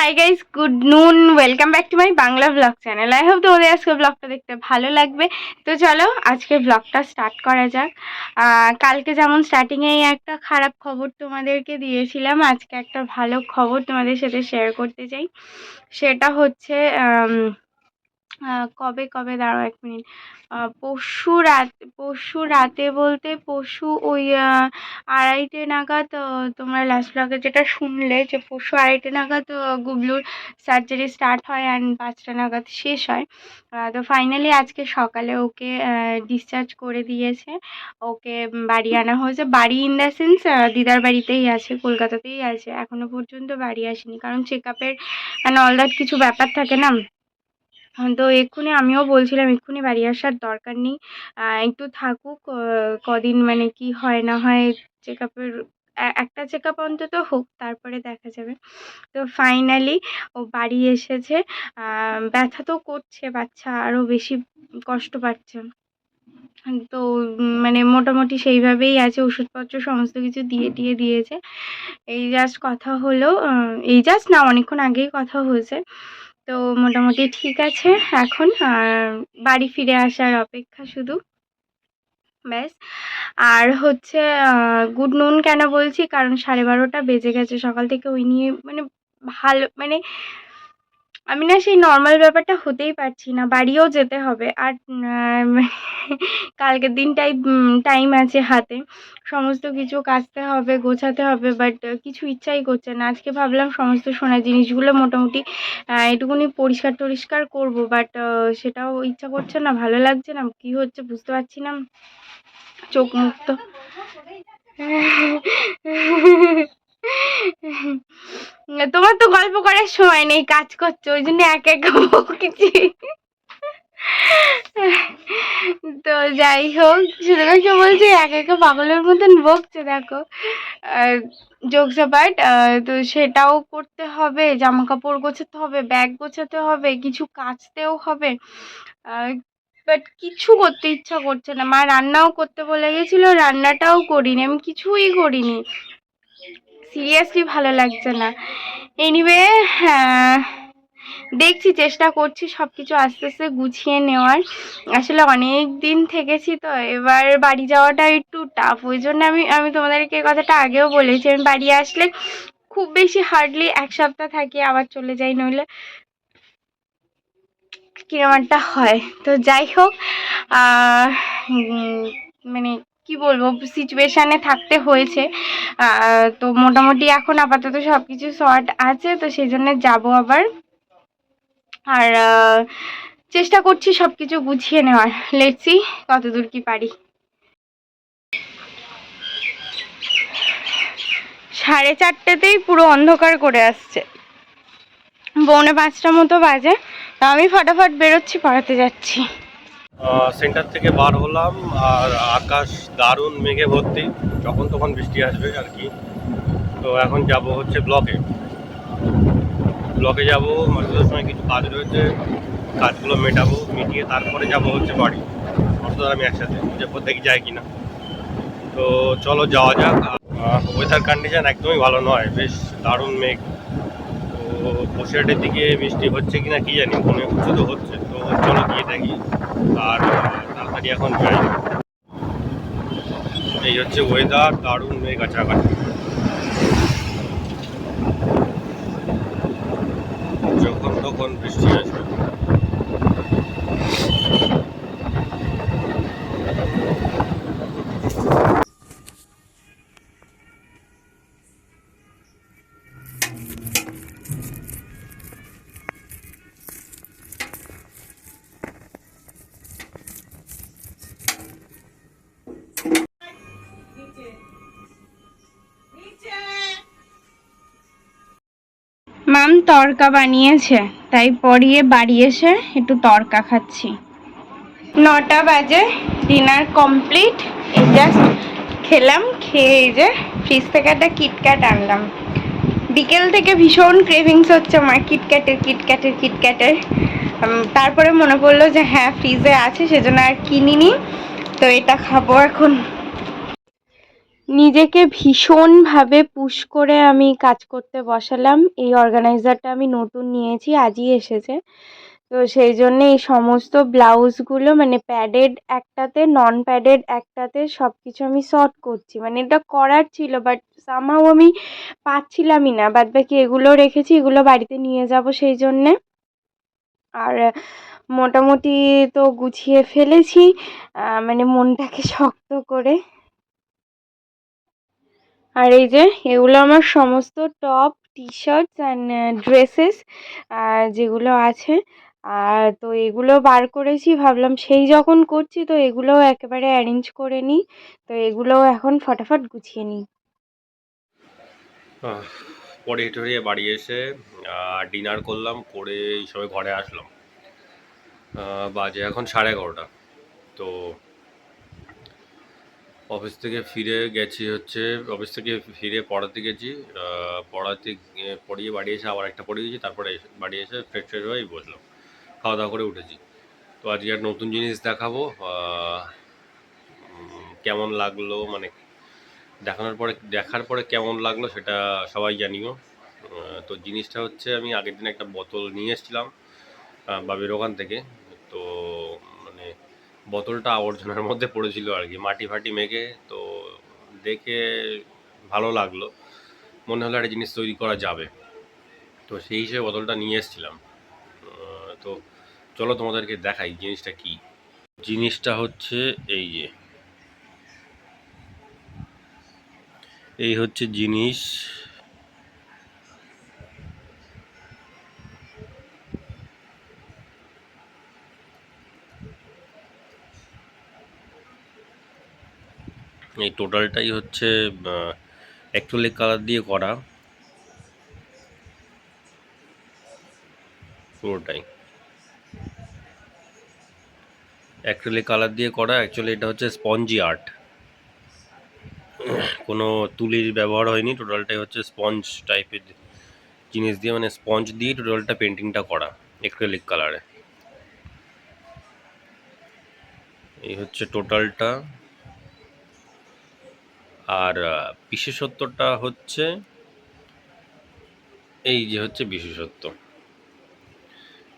Hi guys, good নুন। Welcome back to my Bangla blog channel. I hope তোমাদের আজকে ব্লগটা দেখতে ভালো লাগবে। তো চলো আজকে ব্লগটা স্টার্ট করা যাক। কালকে যেমন স্টার্টিংয়েই একটা খারাপ খবর তোমাদেরকে দিয়েছিলাম, আজকে একটা ভালো খবর তোমাদের সাথে শেয়ার করতে চাই। সেটা হচ্ছে কবে কবে দাঁড়াও এক মিনিট। পরশু রাতে বলতে পরশু ওই 2:30টে নাগাদ তোমরা লাস্ট ব্লগে যেটা শুনলে যে পরশু 2:30টে নাগাদ গুবলুর সার্জারি স্টার্ট হয় অ্যান্ড 5টা নাগাদ শেষ হয়। তো ফাইনালি আজকে সকালে ওকে ডিসচার্জ করে দিয়েছে। ওকে বাড়ি আনা হয়েছে। বাড়ি ইন দ্য সেন্স দিদার বাড়িতেই আছে, কলকাতাতেই আছে, এখনো পর্যন্ত বাড়ি আসেনি, কারণ চেক আপের অ্যান্ড অল দ্যাট কিছু ব্যাপার থাকে না। তো এক্ষুনি আমিও বলছিলাম এক্ষুনি বাড়ি আসার দরকার নেই, একটু থাকুক কদিন, মানে কি হয় না হয় চেক আপের একটা চেক আপ অন্তত হোক, তারপরে দেখা যাবে। তো ফাইনালি ও বাড়ি এসেছে। ব্যথা তো করছে, বাচ্চা আরও বেশি কষ্ট পাচ্ছে। তো মানে মোটামুটি সেইভাবেই আছে, ওষুধপত্র সমস্ত কিছু দিয়েছে। এই জাস্ট কথা হলো, এই জাস্ট না, অনেকক্ষণ আগেই কথা হয়েছে। তো মোটামুটি ঠিক আছে এখন, বাড়ি ফিরে আসার অপেক্ষা শুধু, ব্যাস। আর হচ্ছে গুড নুন কেন বলছি, কারণ 12:30টা বেজে গেছে, সকাল থেকে ওই নিয়ে মানে ভালো, মানে আমি না সেই নর্মাল ব্যাপারটা হতেই পারছি না। বাড়িও যেতে হবে, আর কালকের দিনটাই টাইম আছে হাতে, সমস্ত কিছু কাচতে হবে, গোছাতে হবে, বাট কিছু ইচ্ছাই করছে না। আজকে ভাবলাম সমস্ত সোনার জিনিসগুলো মোটামুটি একটুখানি পরিষ্কার করব, বাট সেটাও ইচ্ছা করছে না, ভালো লাগছে না, কি হচ্ছে বুঝতে পারছি না, চোখ মুখ তো তোমার তো গল্প করার সময় নেই, কাজ করছো, ওই জন্য একা বকছি। তো যাই হোক, সুতরাং বলছি একা পাগলের মতন বকছে, দেখো। জোকস অ্যাপার্ট, তো সেটাও করতে হবে, জামা কাপড় গোছাতে হবে, ব্যাগ গোছাতে হবে, কিছু কাচতেও হবে, বাট কিছু করতে ইচ্ছা করছে না। মা রান্নাও করতে বলে গেছিলো, রান্নাটাও করিনি, আমি কিছুই করিনি, সিরিয়াসলি ভালো লাগছে না। এনিওয়ে, দেখছি, চেষ্টা করছি সব কিছু আস্তে আস্তে গুছিয়ে নেওয়ার। আসলে অনেক দিন থেকেছি, তো এবার বাড়ি যাওয়াটা একটু টাফ, ওই জন্য আমি তোমাদেরকে কথাটা আগেও বলেছি, আমি বাড়ি আসলে খুব বেশি হার্ডলি 1 সপ্তাহ থাকি, আবার চলে যাই, নইলে কিরম একটা হয়। তো যাই হোক, মানে কি বলবো, সিচুয়েশানে থাকতে হয়েছে। তো মোটামুটি এখন আপাতত সব কিছু শর্ট আছে, তো সেই জন্য যাবো আবার। আর চেষ্টা করছি সব কিছু গুছিয়ে নেওয়ার, লেটস সি কতদূর কি পারি। 4:30তেই পুরো অন্ধকার করে আসছে, 4:45 মতো বাজে। আমি ফটাফট বেরোচ্ছি, পড়াতে যাচ্ছি। সেন্টার থেকে বার হলাম, আর আকাশ দারুণ মেঘে ভর্তি, যখন তখন বৃষ্টি আসবে আর কি। তো এখন যাব হচ্ছে ব্লকে যাব, মাঝে সময় কিছু কাজ রয়েছে, কাজগুলো মিটিয়ে তারপরে যাব হচ্ছে বাড়ি। অর্থাৎ আমি একসাথে দেখি যায় কিনা। তো চলো যাওয়া যাক। ওয়েদার কন্ডিশন একদমই ভালো নয়, বেশ দারুণ মেঘ। তো বসিরহাটের দিকে বৃষ্টি হচ্ছে কিনা কি জানি, মনে হচ্ছে তো হচ্ছে। তো চলো গিয়ে দেখি, আর তাড়াতাড়ি এখন যাই। এই হচ্ছে ওয়েদার, দারুণ মেঘ কাছাকাছি, যখন তখন বৃষ্টি আসবে। মাম তড়কা বানিয়েছে, তাই পরিয়ে বাড়ি এসে একটু তড়কা খাচ্ছি। 9টা বাজে, ডিনার কমপ্লিট, এই জাস্ট খেলাম, খেয়ে এই যে ফ্রিজ থেকে একটা কিটক্যাট আনলাম। বিকেল থেকে ভীষণ ক্রেভিংস হচ্ছে আমার কিটক্যাটের। তারপরে মনে পড়লো যে হ্যাঁ ফ্রিজে আছে, সেজন্য আর কিনিনি, তো এটা খাবো এখন। নিজেকে ভীষণভাবে পুশ করে আমি কাজ করতে বসালাম। এই অর্গানাইজারটা আমি নতুন নিয়েছি, আজই এসেছে। তো সেই জন্যে এই সমস্ত ব্লাউজগুলো মানে প্যাডেড একটাতে, নন প্যাডেড একটাতে সব কিছু আমি সর্ট করছি। মানে এটা করার ছিল, বাট সামহাউ আমি পাচ্ছিলামই না। বাদবাকি এগুলো রেখেছি, এগুলো বাড়িতে নিয়ে যাব সেই জন্যে। আর মোটামুটি তো গুছিয়ে ফেলেছি, মানে মনটাকে শক্ত করে। আর এই যে এগুলো আমার সমস্ত top, T shorts and dresses যেগুলো আছে। আর তো এগুলো বার করেছি, ভাবলাম সেই যখন করছি তো এগুলোও একেবারে অ্যারেঞ্জ করে নিই। তো এগুলোও এখন ফটাফট গুছিয়ে নিই। পরে টরে বাড়ি এসে ডিনার করলাম, করে এই সবে ঘরে আসলাম। বাজে এখন 11:30। তো অফিস থেকে ফিরে গেছি হচ্ছে, অফিস থেকে ফিরে পড়াতে গেছি। পড়াতে পড়িয়ে বাড়ি এসে আবার একটা পড়িয়েছি, তারপরে বাড়ি এসে ফ্রেশ ফ্রেশ হয়েই বসলাম, খাওয়া দাওয়া করে উঠেছি। তো আজকে একটা নতুন জিনিস দেখাবো। কেমন লাগলো মানে দেখার পরে কেমন লাগলো সেটা সবাই জানিও। তো জিনিসটা হচ্ছে, আমি আগের দিন একটা বোতল নিয়ে এসেছিলাম বাবির ওখান থেকে। তো মানে বোতলটা আবর্জনার মধ্যে পড়েছিল আর কি, মাটি ফাটি মেখে। তো দেখে ভালো লাগলো, মনে হলো একটা জিনিস তৈরি করা যাবে। তো সেই হিসেবে বোতলটা নিয়ে এসেছিলাম। তো চলো তোমাদেরকে দেখাই জিনিসটা কি। জিনিসটা হচ্ছে এই হচ্ছে জিনিস। এই টোটালটাই হচ্ছে অ্যাক্রিলিক কালার দিয়ে করা, পুরোটাই অ্যাক্রিলিক কালার দিয়ে করা। অ্যাকচুয়ালি এটা হচ্ছে স্পঞ্জি আর্ট, কোনো তুলির ব্যবহার হয়নি। টোটালটাই হচ্ছে স্পঞ্জ টাইপের জিনিস দিয়ে, মানে স্পঞ্জ দিয়ে টোটালটা পেন্টিংটা করা অ্যাক্রিলিক কালারে। এই হচ্ছে টোটালটা। আর বিশেষত্বটা হচ্ছে এই যে হচ্ছে বিশেষত্ব।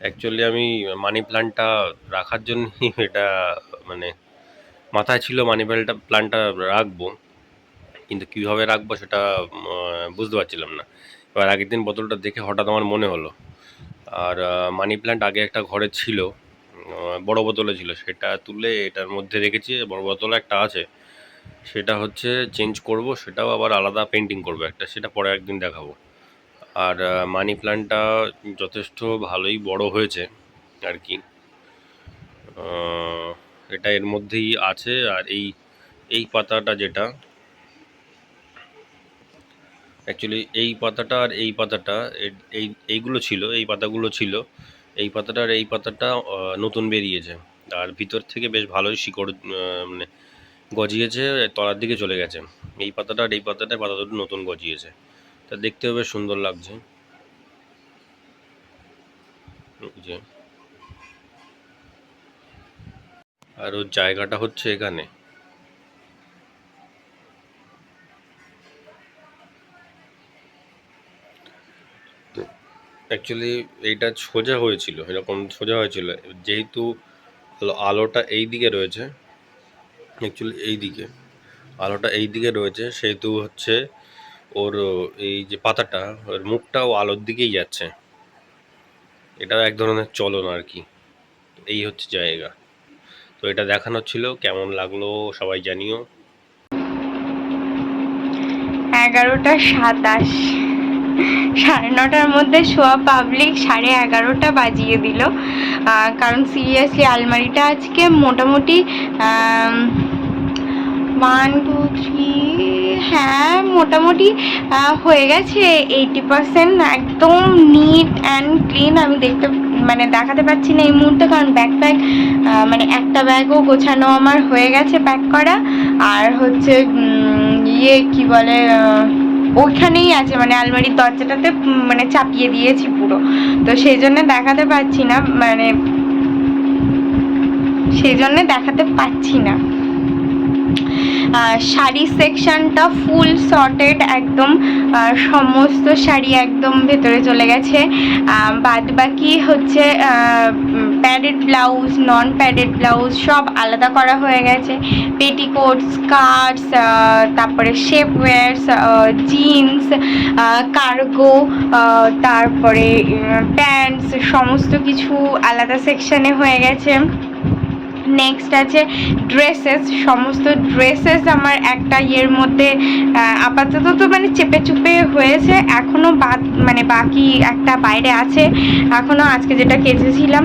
অ্যাকচুয়ালি আমি মানি প্ল্যান্টটা রাখার জন্যই এটা মানে মাথায় ছিল, মানি প্ল্যান্টটা রাখবো, কিন্তু কীভাবে রাখবো সেটা বুঝতে পারছিলাম না। এবার আগের দিন বোতলটা দেখে হঠাৎ আমার মনে হলো। আর মানি প্ল্যান্ট আগে একটা ঘরে ছিল, বড় বোতলে ছিল, সেটা তুলে এটার মধ্যে রেখেছি। বড় বোতল একটা আছে, সেটা হচ্ছে চেঞ্জ করব, সেটাও আবার আলাদা পেন্টিং করবো একটা, সেটা পরে একদিন দেখাবো। আর মানি প্ল্যান্টটা যথেষ্ট ভালোই বড় হয়েছে আর কি। এটা এর মধ্যেই আছে। আর এই পাতাটা যেটা অ্যাকচুয়ালি এই পাতাটা আর এই পাতাটা এইগুলো ছিল, এই পাতাগুলো ছিল। এই পাতাটা আর এই পাতাটা নতুন বেরিয়েছে, আর ভিতর থেকে বেশ ভালোই শিকড় মানে গজিয়েছে, তলার দিকে চলে গেছে। এই পাতাটা আর এই পাতা দুটো নতুন গজিয়েছে, তা দেখতেও বেশ সুন্দর লাগছে। যে আর ওর জায়গাটা হচ্ছে এখানে। অ্যাকচুয়ালি এইটা সোজা হয়েছিল, এরকম সোজা হয়েছিল, যেহেতু আলোটা এই দিকে রয়েছে, অ্যাকচুয়ালি এই দিকে আলোটা এই দিকে রয়েছে, সেহেতু হচ্ছে ওর এই যে পাতাটা, ওর মুখটাও আলোর দিকেই যাচ্ছে। এটাও এক ধরনের চলন আর কি। এই হচ্ছে জায়গা। তো এটা দেখানোর ছিল, কেমন লাগলো সবাই জানিও। 11:27, 9:30 মধ্যে শোয়া পাবলিক 11:30 বাজিয়ে দিল। কারণ সিরিয়াসলি আলমারিটা আজকে মোটামুটি 1 2 3, হ্যাঁ মোটামুটি হয়ে গেছে 80%। একদম নিট অ্যান্ড ক্লিন। আমি দেখাতে পারছি না এই মুহূর্তে, কারণ ব্যাগ মানে একটা ব্যাগও গোছানো আমার হয়ে গেছে, প্যাক করা। আর হচ্ছে কি বলে, ওইখানেই আছে, মানে আলমারির দরজাটাতে মানে চাপিয়ে দিয়েছি পুরো। তো সেই জন্য দেখাতে পাচ্ছি না, দেখাতে পাচ্ছি না। শাড়ি সেকশনটা ফুল সর্টেড একদম, সমস্ত শাড়ি একদম ভেতরে চলে গেছে। বাদ বাকি হচ্ছে প্যাডেড ব্লাউজ, নন প্যাডেড ব্লাউজ সব আলাদা করা হয়ে গেছে। পেটিকোট, স্কার্টস, তারপরে শেপওয়্যার্স, জিন্স, কার্গো, তারপরে প্যান্টস সমস্ত কিছু আলাদা সেকশনে হয়ে গেছে। নেক্সট আছে ড্রেসেস, সমস্ত ড্রেসেস আমার একটা ইয়ের মধ্যে আপাতত তো মানে চেপে চুপে হয়েছে, এখনও বাকি একটা বাইরে আছে এখনও, আজকে যেটা কেচেছিলাম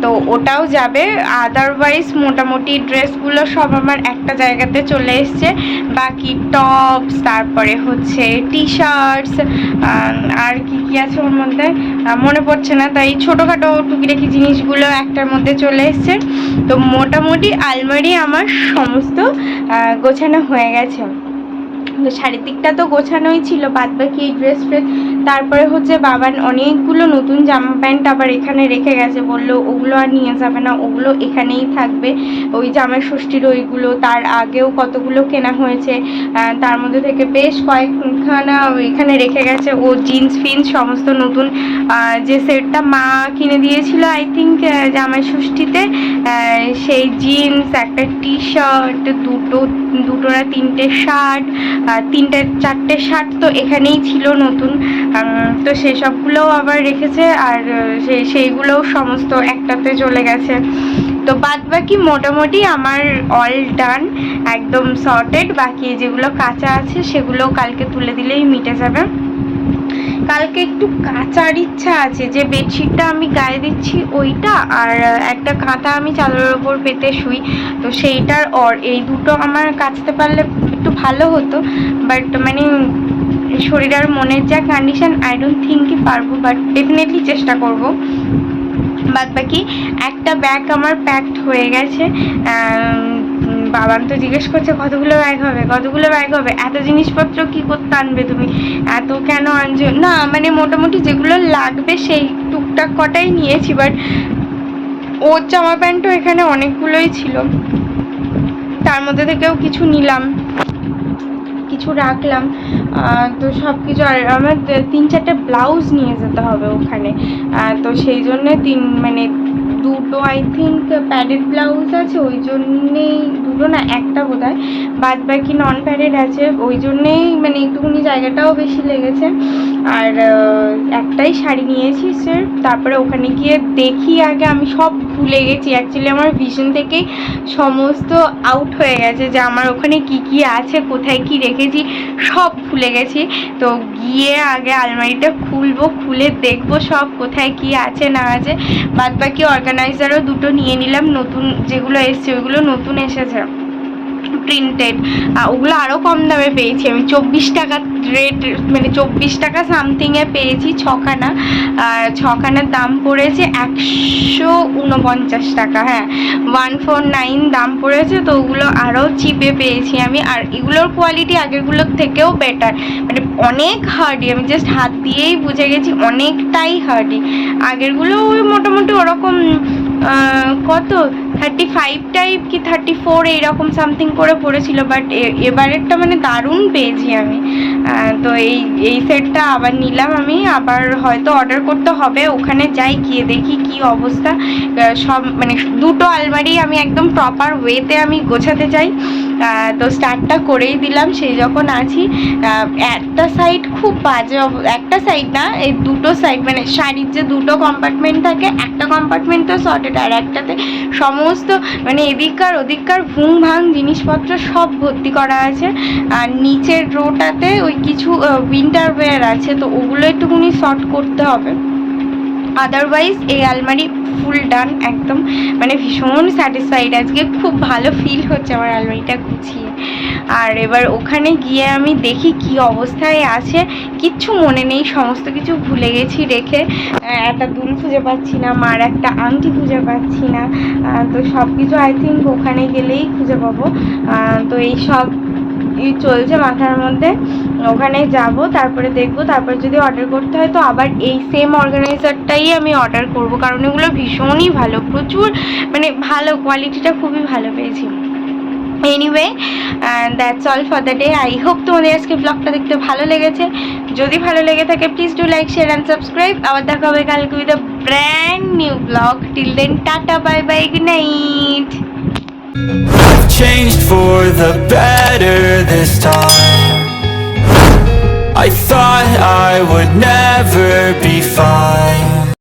তো ওটাও যাবে। আদারওয়াইজ মোটামুটি ড্রেসগুলো সব আমার একটা জায়গাতে চলে এসছে। বাকি টপস, তারপরে হচ্ছে টি শার্টস, আর কি কি আছে ওর মধ্যে মনে পড়ছে না, তাই ছোটোখাটো টুকিটাকি জিনিসগুলো একটার মধ্যে চলে এসছে। তো মোটামুটি আলমারি আমার সমস্ত গোছানো হয়ে গেছে। তো শাড়ির দিকটা তো গোছানোই ছিল, বাদ বাকি এই ড্রেস ফ্রেস। তারপরে হচ্ছে বাবার অনেকগুলো নতুন জামা প্যান্ট আবার এখানে রেখে গেছে, বললো ওগুলো আর নিয়ে যাবে না, ওগুলো এখানেই থাকবে। ওই জামাই ষষ্ঠীর ওইগুলো, তার আগেও কতগুলো কেনা হয়েছে, তার মধ্যে থেকে বেশ কয়েকখানা এখানে রেখে গেছে। ও জিন্স ফিন্স সমস্ত নতুন, যে সেটটা মা কিনে দিয়েছিল আই থিঙ্ক জামাই ষষ্ঠীতে, সেই জিন্স, একটা টি শার্ট, দুটো না তিনটে শার্ট, তিনটে চারটে শার্ট তো এখানেই ছিল নতুন, তো সেই সবগুলোও আবার রেখেছে। আর সেইগুলোও সমস্ত একটাতে চলে গেছে। তো বাদ বাকি মোটামুটি আমার অল ডান, একদম সর্টেড। বাকি যেগুলো কাঁচা আছে সেগুলো কালকে তুলে দিলেই মিটে যাবে। কালকে একটু কাচার ইচ্ছা আছে, যে বেডশিটটা আমি গায়ে দিচ্ছি ওইটা, আর একটা কাঁথা আমি চাদরের ওপর পেতে শুই, তো সেইটার এই দুটো আমার কাচতে পারলে একটু ভালো হতো। বাট মানে শরীর আর মনের যা কন্ডিশন, আই ডোন্ট থিঙ্কই পারবো, বাট ডেফিনেটলি চেষ্টা করব। বাদ বাকি একটা ব্যাগ আমার প্যাকড হয়ে গেছে। বাবান তো জিজ্ঞেস করছে কতগুলো ব্যাগ হবে, এত জিনিসপত্র কি করতে আনবে তুমি, এত কেন আনছো? না মানে মোটামুটি যেগুলো লাগবে সেই টুকটাক কটাই নিয়েছি, বাট ওর জামা প্যান্টও এখানে অনেকগুলোই ছিল, তার মধ্যে থেকেও কিছু নিলাম, কিছু রাখলাম। তো সব কিছু, আর আমার 3-4টে ব্লাউজ নিয়ে যেতে হবে ওখানে, তো সেই জন্যে দুটো আই থিঙ্ক প্যাডেড ব্লাউজ আছে, ওই জন্যেই দুটো না একটা বোধ হয়, বাদ বাকি নন প্যাডেড আছে, ওই জন্যেই মানে একটুখানি জায়গাটাও বেশি লেগেছে। আর একটাই শাড়ি নিয়েছি স্যার। তারপরে ওখানে গিয়ে দেখি, আগে আমি সব ভুলে গেছি, অ্যাকচুয়ালি আমার ভিশন থেকেই সমস্ত আউট হয়ে গেছে যে আমার ওখানে কি কি আছে, কোথায় কি রেখেছি সব ভুলে গেছি। তো গিয়ে আগে আলমারিটা খুলবো, খুলে দেখবো সব কোথায় কি আছে না আছে। বাদ বাকি অর্গানাইজারও দুটো নিয়ে নিলাম, নতুন যেগুলো এসছে ওইগুলো নতুন এসেছে প্রিন্টেড, ওগুলো আরও কম দামে পেয়েছি আমি, 24 টাকা রেট, মানে 24 টাকা সামথিংয়ে পেয়েছি ছখানার দাম পড়েছে 149 টাকা, হ্যাঁ 149 দাম পড়েছে। তো ওগুলো আরও চিপে পেয়েছি আমি, আর এগুলোর কোয়ালিটি আগেরগুলোর থেকেও বেটার, মানে অনেক হার্ডি, আমি জাস্ট হাত দিয়েই বুঝে গেছি অনেকটাই হার্ডি। আগেরগুলো ওই মোটামুটি ওরকম কত 35 টাইপ কি 34 এইরকম সামথিং করে পড়েছিল, বাট এবারেরটা মানে দারুণ পেয়েছি আমি। তো এই সেটটা আবার নিলাম আমি, আবার হয়তো অর্ডার করতে হবে, ওখানে যাই গিয়ে দেখি কি অবস্থা। সব মানে দুটো আলমারি আমি একদম প্রপার ওয়েতে আমি গোছাতে চাই। তো স্টার্টটা করেই দিলাম সেই যখন আছি। একটা সাইড খুব বাজে, একটা সাইড না এই দুটো সাইড, মানে শাড়ির যে দুটো কম্পার্টমেন্ট থাকে, একটা কম্পার্টমেন্ট তো সর্টেড, আর একটাতে সমস্ত মানে এদিককার ওদিককার ভুং ভাং জিনিসপত্র সব ভর্তি করা আছে। আর নিচের রোটাতে ওই কিছু উইন্টার ওয়্যার আছে, তো ওগুলো একটুখানি শর্ট করতে হবে। আদারওয়াইজ এই আলমারি ফুল ডান একদম, মানে ভীষণ স্যাটিসফাইড, আজকে খুব ভালো ফিল হচ্ছে আমার আলমারিটা গুছিয়ে। আর এবার ওখানে গিয়ে আমি দেখি কি অবস্থায় আছে, কিচ্ছু মনে নেই, সমস্ত কিছু ভুলে গেছি রেখে। একটা দুল খুঁজে পাচ্ছি না, মার একটা আংটি খুঁজে পাচ্ছি না, তো সব কিছু আই থিঙ্ক ওখানে গেলেই খুঁজে পাবো। তো এই সব চলছে মাথার মধ্যে, ওখানে যাব, তারপরে দেখবো, তারপর যদি অর্ডার করতে হয় তো আবার এই সেম অর্গানাইজারটাই আমি অর্ডার করব, কারণ এগুলো ভীষণই ভালো, প্রচুর মানে ভালো, কোয়ালিটিটা খুবই ভালো পেয়েছি। Anyway that's all for the day. I hope তোমাদের আজকে ব্লগটা দেখতে ভালো লেগেছে। যদি ভালো লেগে থাকে please do like share and subscribe. আবার দেখা হবে কালকে with a brand new blog. Till then tata, bye bye, good night. I've changed for the better this time. I thought I would never be fine.